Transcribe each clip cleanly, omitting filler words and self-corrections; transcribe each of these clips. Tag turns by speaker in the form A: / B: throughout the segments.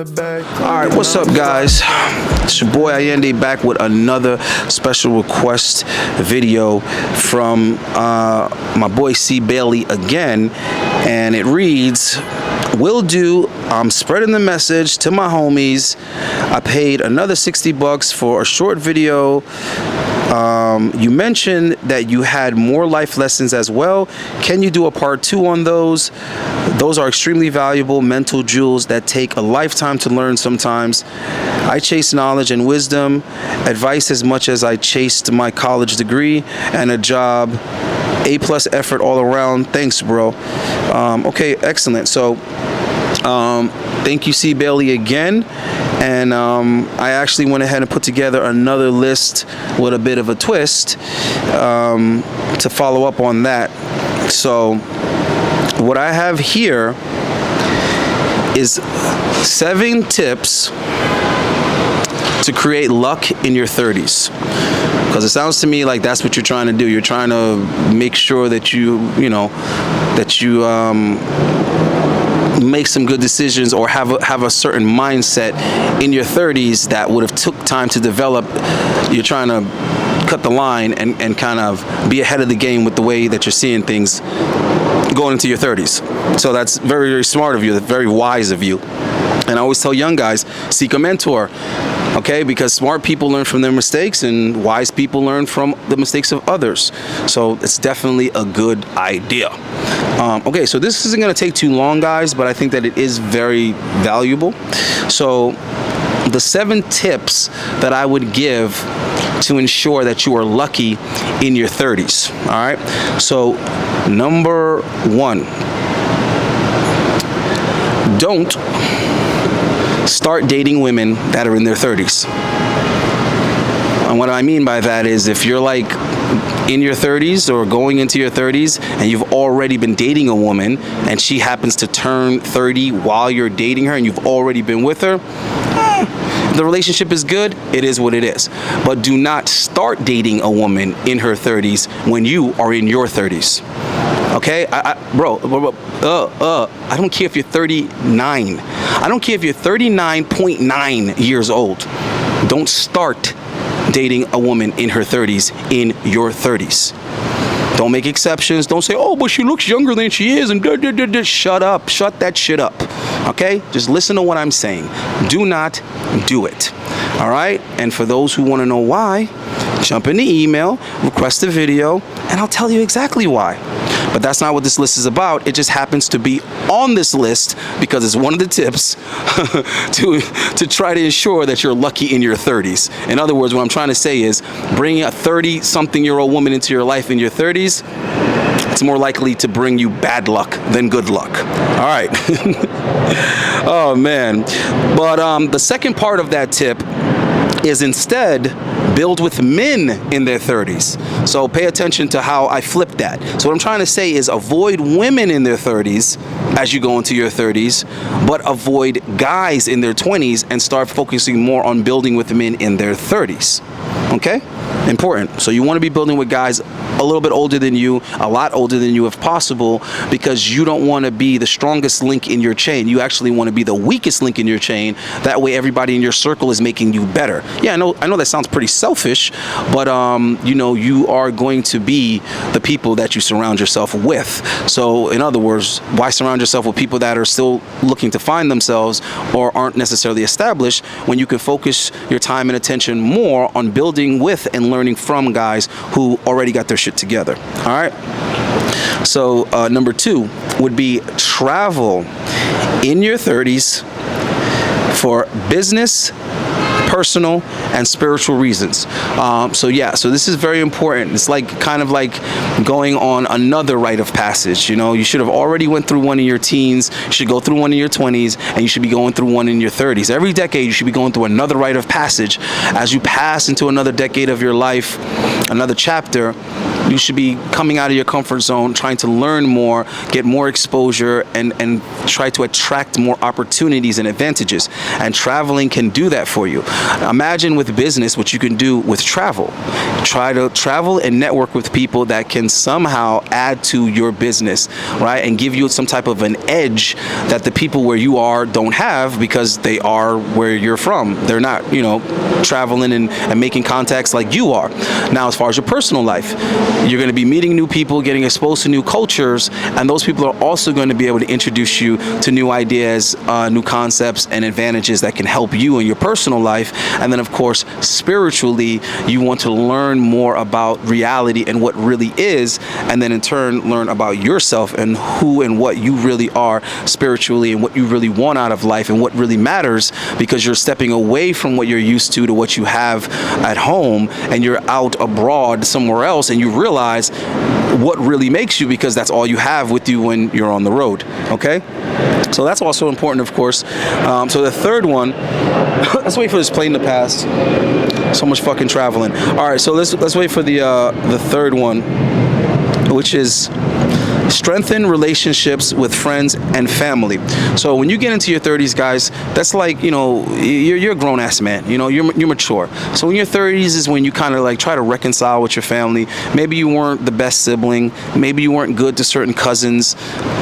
A: Alright, what's up guys? It's your boy Ayinde back with another special request video from my boy C. Bailey again, and it reads, will do. I'm spreading the message to my homies. I paid another $60 for a short video. You mentioned that you had more life lessons as well. Can you do a part 2 on those? Those are extremely valuable mental jewels that take a lifetime to learn sometimes. I chase knowledge and wisdom, advice as much as I chased my college degree and a job. A+ effort all around. Thanks, bro. Okay, excellent. So thank you, C. Bailey, again. And I actually went ahead and put together another list with a bit of a twist to follow up on that. So what I have here is 7 tips to create luck in your 30s. Because it sounds to me like that's what you're trying to do. You're trying to make sure that you make some good decisions, or have a certain mindset in your 30s that would have took time to develop. You're trying to cut the line and kind of be ahead of the game with the way that you're seeing things going into your 30s. So that's very, very smart of you. That's very wise of you. And I always tell young guys, seek a mentor. Okay, because smart people learn from their mistakes and wise people learn from the mistakes of others. So it's definitely a good idea. Okay, so this isn't going to take too long, guys, but I think that it is very valuable. So the 7 tips that I would give to ensure that you are lucky in your 30s. All right, so number 1, don't start dating women that are in their 30s. And what I mean by that is, if you're like in your 30s or going into your 30s and you've already been dating a woman and she happens to turn 30 while you're dating her and you've already been with her, the relationship is good, it is what it is. But do not start dating a woman in her 30s when you are in your 30s. Okay, bro, I don't care if you're 39. I don't care if you're 39.9 years old. Don't start dating a woman in her 30s in your 30s. Don't make exceptions. Don't say, oh, but she looks younger than she is, and shut up. Shut that shit up. Okay? Just listen to what I'm saying. Do not do it. All right? And for those who want to know why, jump in the email, request a video, and I'll tell you exactly why. But that's not what this list is about. It just happens to be on this list because it's one of the tips to try to ensure that you're lucky in your 30s. In other words, what I'm trying to say is, bringing a 30-something-year-old woman into your life in your 30s, it's more likely to bring you bad luck than good luck. All right. Oh, man. But the second part of that tip is instead build with men in their 30s. So pay attention to how I flipped that. So what I'm trying to say is, avoid women in their 30s as you go into your 30s, but avoid guys in their 20s and start focusing more on building with men in their 30s. Okay? Important. So you want to be building with guys a little bit older than you, a lot older than you if possible, because you don't want to be the strongest link in your chain. You actually want to be the weakest link in your chain. That way everybody in your circle is making you better. Yeah, I know that sounds pretty selfish, but you know, you are going to be the people that you surround yourself with. So in other words, why surround yourself with people that are still looking to find themselves or aren't necessarily established, when you can focus your time and attention more on building with and learning from guys who already got their shit together. All right. So number 2 would be travel in your 30s for business, personal, and spiritual reasons. So this is very important. It's like kind of like going on another rite of passage. You know, you should have already went through one in your teens, you should go through one in your 20s, and you should be going through one in your 30s. Every decade you should be going through another rite of passage. As you pass into another decade of your life, another chapter, You should be coming out of your comfort zone, trying to learn more, get more exposure, and try to attract more opportunities and advantages. And traveling can do that for you. Imagine with business what you can do with travel. Try to travel and network with people that can somehow add to your business, right? And give you some type of an edge that the people where you are don't have, because they are where you're from. They're not, traveling and making contacts like you are. Now, as far as your personal life, you're going to be meeting new people, getting exposed to new cultures, and those people are also going to be able to introduce you to new ideas, new concepts, and advantages that can help you in your personal life. And then, of course, spiritually, you want to learn more about reality and what really is, and then in turn learn about yourself and who and what you really are spiritually, and what you really want out of life, and what really matters, because you're stepping away from what you're used to what you have at home, and you're out abroad somewhere else, and you realize what really makes you, because that's all you have with you when you're on the road. Okay, so that's also important, of course. So the third one, let's wait for this plane to pass. So much fucking traveling. All right, so let's wait for the third one, which is strengthen relationships with friends and family. So when you get into your 30s, guys, that's like, you're a grown ass man, you're mature. So in your 30s is when you kind of like try to reconcile with your family. Maybe you weren't the best sibling, maybe you weren't good to certain cousins,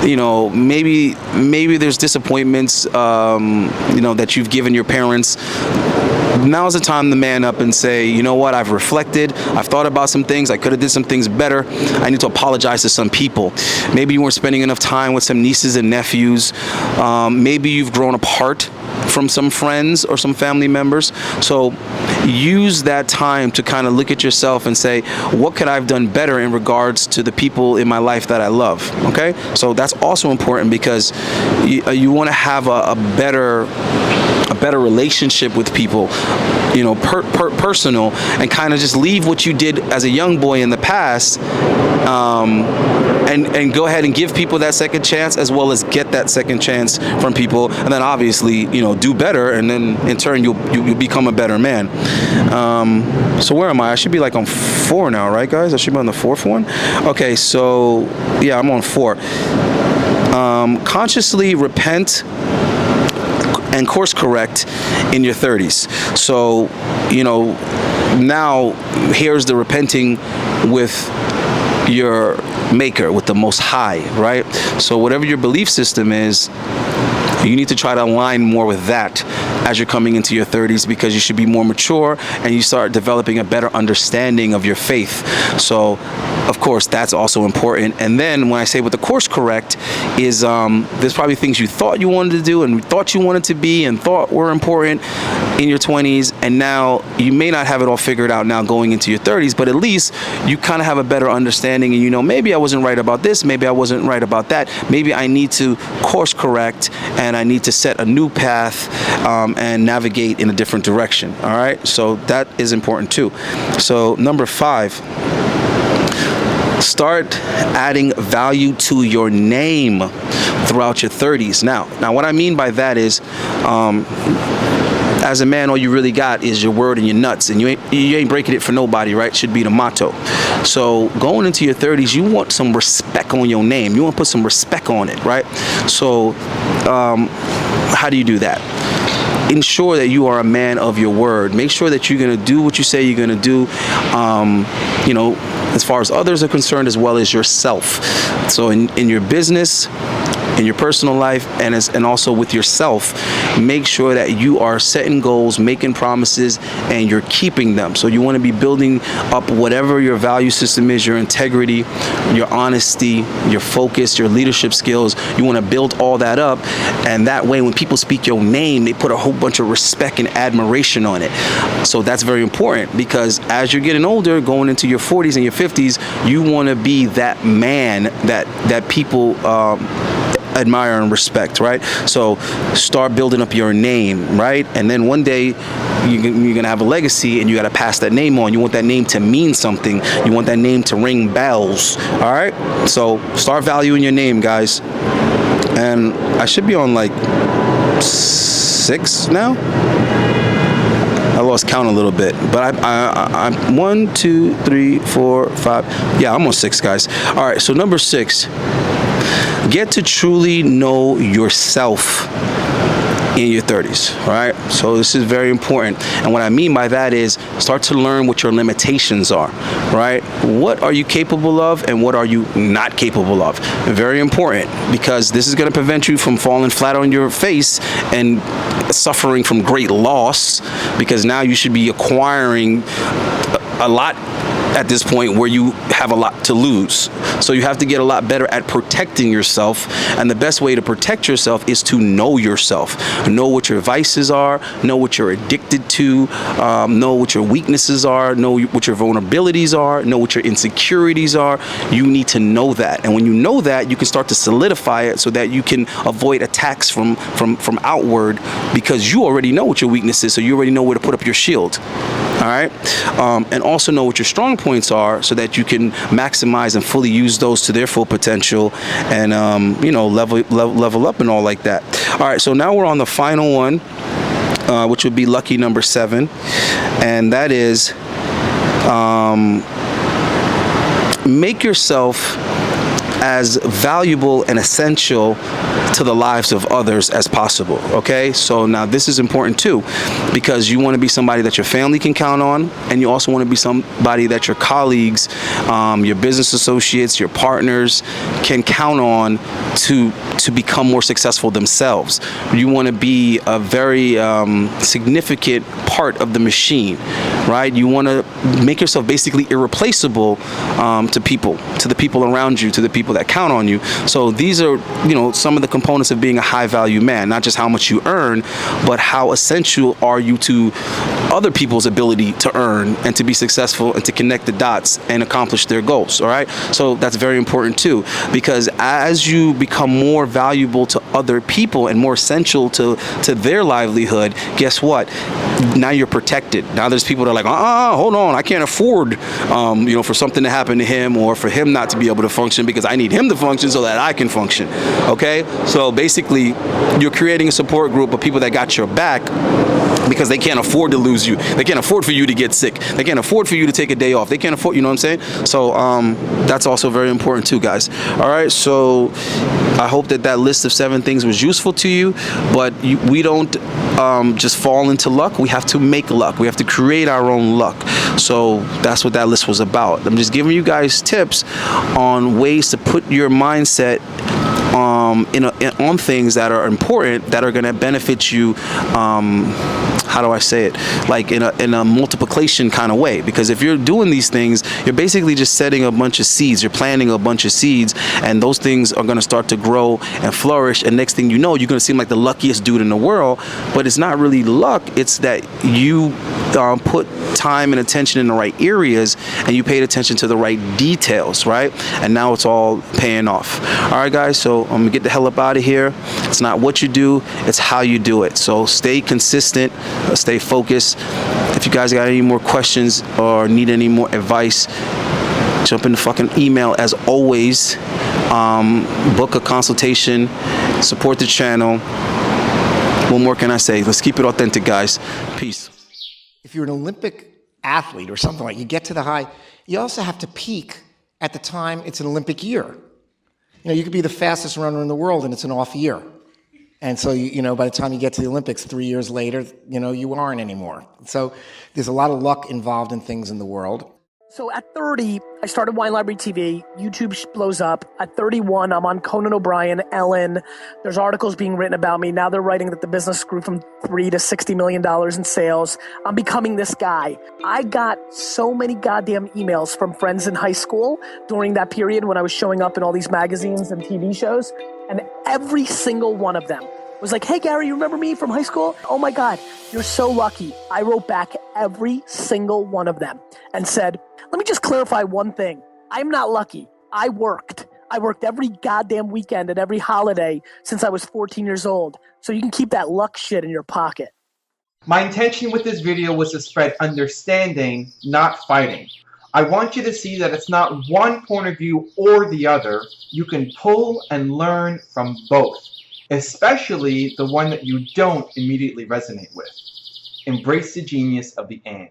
A: maybe there's disappointments, that you've given your parents. Now's the time to man up and say, you know what, I've reflected, I've thought about some things, I could have did some things better, I need to apologize to some people. Maybe you weren't spending enough time with some nieces and nephews, maybe you've grown apart from some friends or some family members. So use that time to kind of look at yourself and say, what could I have done better in regards to the people in my life that I love? Okay, so that's also important, because you want to have a better relationship with people, personal, and kind of just leave what you did as a young boy in the past, and go ahead and give people that second chance, as well as get that second chance from people, and then obviously do better, and then in turn you'll become a better man. So where am I? I should be like on 4 now, right, guys? I should be on the 4th one. Okay, so yeah, I'm on 4. Consciously repent and course correct in your 30s. So, now here's the repenting with your maker, with the Most High, right? So whatever your belief system is, you need to try to align more with that as you're coming into your 30s, because you should be more mature and you start developing a better understanding of your faith. So of course that's also important. And then when I say with the course correct is there's probably things you thought you wanted to do and thought you wanted to be and thought were important in your 20s, and now you may not have it all figured out now going into your 30s, but at least you kind of have a better understanding, and maybe I wasn't right about this, maybe I wasn't right about that, maybe I need to course correct and I need to set a new path and navigate in a different direction. All right, so that is important too. So number 5, start adding value to your name throughout your 30s. Now what I mean by that is as a man, all you really got is your word and your nuts, and you ain't breaking it for nobody, right? Should be the motto. So going into your 30s, you want some respect on your name. You want to put some respect on it, right? So how do you do that? Ensure that you are a man of your word. Make sure that you're going to do what you say you're going to do, as far as others are concerned, as well as yourself. So in your business, in your personal life, and also with yourself, make sure that you are setting goals, making promises, and you're keeping them. So you want to be building up whatever your value system is, your integrity, your honesty, your focus, your leadership skills. You want to build all that up, and that way when people speak your name, they put a whole bunch of respect and admiration on it. So that's very important, because as you're getting older, going into your 40s and your 50s, you want to be that man that people admire and respect, right? So start building up your name, right? And then one day you're gonna have a legacy, and you gotta pass that name on. You want that name to mean something. You want that name to ring bells. All right, so start valuing your name, guys. And I should be on like 6 now. I lost count a little bit, but I'm 1, 2, 3, 4, 5. Yeah, I'm on 6, guys. All right, so number 6, get to truly know yourself in your 30s, all right? So this is very important. And what I mean by that is start to learn what your limitations are, right? What are you capable of and what are you not capable of? Very important, because this is going to prevent you from falling flat on your face and suffering from great loss, because now you should be acquiring a lot at this point where you have a lot to lose. So you have to get a lot better at protecting yourself, and the best way to protect yourself is to know yourself. Know what your vices are, know what you're addicted to, know what your weaknesses are, know what your vulnerabilities are, know what your insecurities are. You need to know that, and when you know that, you can start to solidify it so that you can avoid attacks from outward, because you already know what your weakness is, so you already know where to put up your shield. All right, and also know what your strong points are so that you can maximize and fully use those to their full potential, and level up and all like that. All right, so now we're on the final one, which would be lucky number 7, and that is make yourself as valuable and essential to the lives of others as possible. Okay, so now this is important too, because you want to be somebody that your family can count on, and you also want to be somebody that your colleagues, your business associates, your partners can count on to become more successful themselves. You want to be a very significant part of the machine, right? You want to make yourself basically irreplaceable to the people around you, to the people that count on you. So these are, some of the components of being a high value man, not just how much you earn, but how essential are you to other people's ability to earn and to be successful and to connect the dots and accomplish their goals. All right, so that's very important too, because as you become more valuable to other people and more essential to their livelihood, guess what? Now you're protected. Now there's people that are like, hold on, I can't afford for something to happen to him, or for him not to be able to function, because I need him to function so that I can function. Okay, so basically you're creating a support group of people that got your back, because they can't afford to lose you. They can't afford for you to get sick. They can't afford for you to take a day off. They can't afford, you know what I'm saying? So that's also very important too, guys. All right, so I hope that list of 7 things was useful to you, but we don't just fall into luck. We have to make luck. We have to create our own luck. So that's what that list was about. I'm just giving you guys tips on ways to put your mindset on things that are important, that are going to benefit you. How do I say it? Like in a multiplication kind of way. Because if you're doing these things, you're basically just setting a bunch of seeds. You're planting a bunch of seeds, and those things are going to start to grow and flourish. And next thing you know, you're going to seem like the luckiest dude in the world. But it's not really luck. It's that you put time and attention in the right areas, and you paid attention to the right details, right? And now it's all paying off. All right, guys. So I'm gonna get the hell up out of here. It's not what you do, it's how you do it. So stay consistent, stay focused. If you guys got any more questions or need any more advice, jump in the fucking email. As always, book a consultation, support the channel. What more can I say? Let's keep it authentic, guys. Peace.
B: If you're an Olympic athlete or something like, you get to the high, you also have to peak at the time it's an Olympic year. You could be the fastest runner in the world and it's an off year. And so, by the time you get to the Olympics 3 years later, you aren't anymore. So there's a lot of luck involved in things in the world.
C: So at 30, I started Wine Library TV. YouTube blows up. At 31, I'm on Conan O'Brien, Ellen. There's articles being written about me. Now they're writing that the business grew from $3 to $60 million in sales. I'm becoming this guy. I got so many goddamn emails from friends in high school during that period when I was showing up in all these magazines and TV shows. And every single one of them was like, hey, Gary, you remember me from high school? Oh my God, you're so lucky. I wrote back every single one of them and said, let me just clarify one thing. I'm not lucky. I worked. I worked every goddamn weekend and every holiday since I was 14 years old. So you can keep that luck shit in your pocket.
D: My intention with this video was to spread understanding, not fighting. I want you to see that it's not one point of view or the other. You can pull and learn from both, especially the one that you don't immediately resonate with. Embrace the genius of the and.